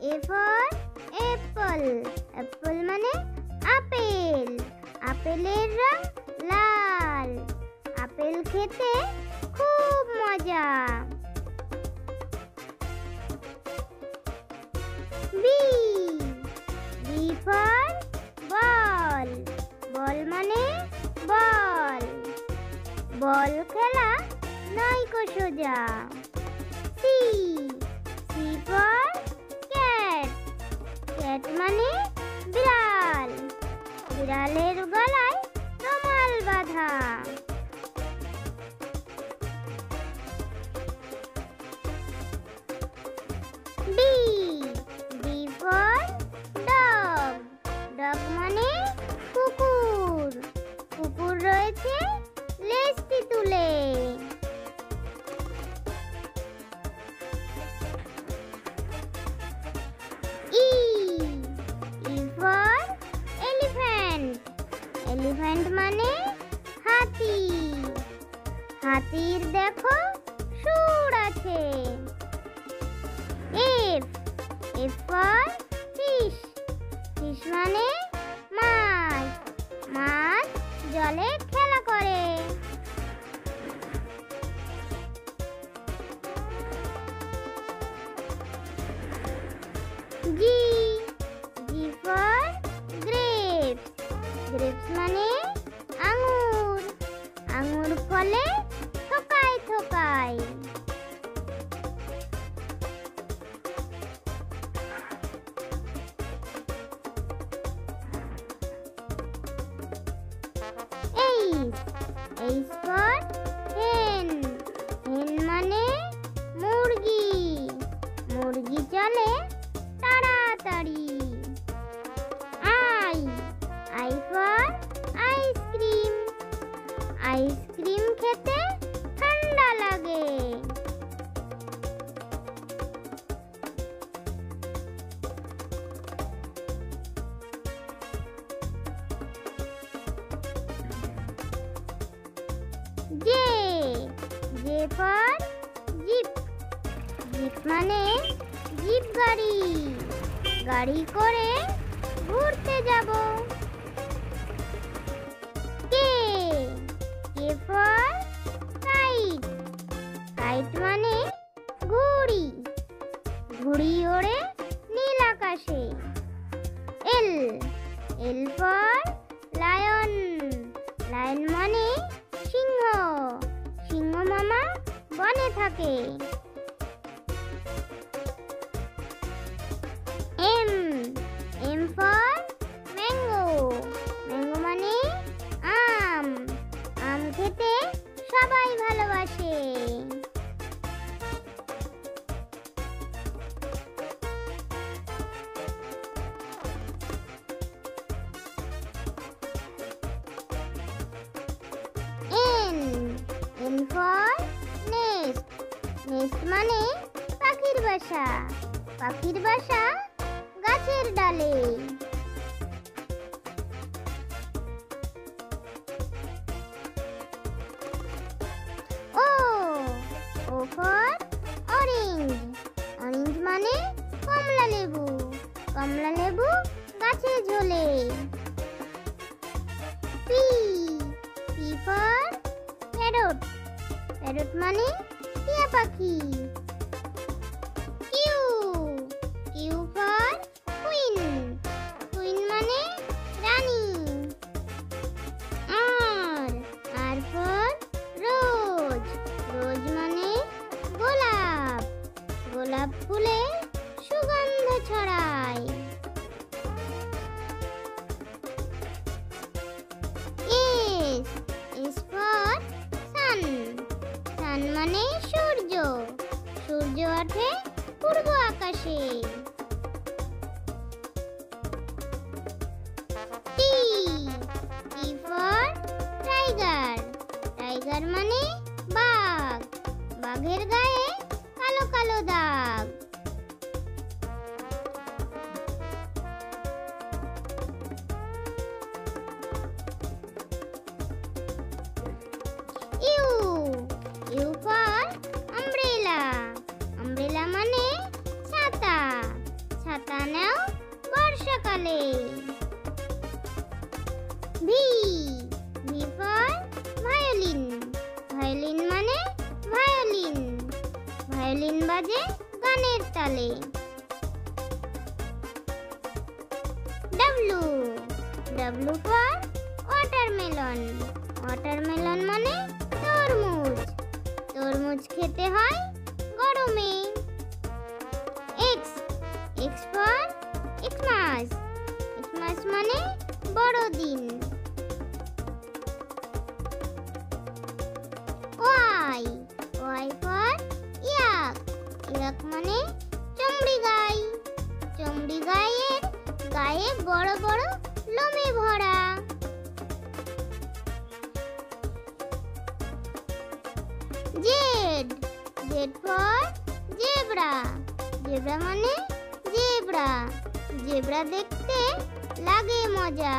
A for apple. Apple মানে apple. আপেলের রং লাল। Apple খেতে খুব মজা। B. B for ball. বল মানে বল। বল খেলা নয়কো সোজা। C. C for cat. cat মানে বিড়াল। বিড়ালের গলায় রুমাল বাঁধা। D. D for dog. dog মানে কুকুর। কুকুর রয়েছে লেজটি তুলে। E. E for elephant. elephant মানে হাতি। হাতির দেখো সুর আছে। F. F for fish. fish মানে মাছ। মাছ জলে খেলা করে। G. G for grapes. grapes মানে আঙ্গুর। আঙ্গুর ফলে থোকায় থোকায়। H. H for hen. hen মানে মুরগি। মুরগি চলে তাড়াতাড়ি। I. I for ice cream. Ice cream খেতে ঠান্ডা লাগে। J. J for jeep. jeep মানে জিপ গাড়ি। গাড়ি করে ঘুরতে যাব। K. K for kite. kite মানে ঘুড়ি। ঘুড়ি ওড়ে নীল আকাশে। L. L for lion. lion মানে সিংহ। সিংহ মামা বনে থাকে। M. M for mango. mango মানে আম। আম খেতে সবাই ভালোবাসে। N. N for nest. nest মানে পাখির বাসা। পাখির বাসা গাছের ডালে। O. O for orange. orange মানে কমলা লেবু। কমলা লেবু গাছে ঝোলে। P. P for parrot. parrot মানে টিয়া পাখি। Q. Q for queen. queen মানে রানী। R. R for rose. rose মানে গোলাপ। গোলাপ ফুলে সুগন্ধ ছড়ায়। S. S for sun. sun মানে সূর্য। সূর্য ওঠে পূর্ব আকাশে। T. T for tiger. tiger মানে বাঘ। বাঘের গায়ে কালো কালো দাগ। U. U for umbrella. umbrella মানে ছাতা। বাজে গানের তালে। W, W for watermelon. Watermelon মানে তরমুজ। তরমুজ খেতে হয় গরমে। X, x for Xmas. Xmas মানে বড়দিন। Y, Y for yak. ইয়াক মানে চমড়ি গাই। চমড়ি গায়ের গায়ে বড় বড় লোমে ভরা। Z, Z for zebra. Zebra মানে জেব্রা। জেব্রা দেখতে লাগে মজা।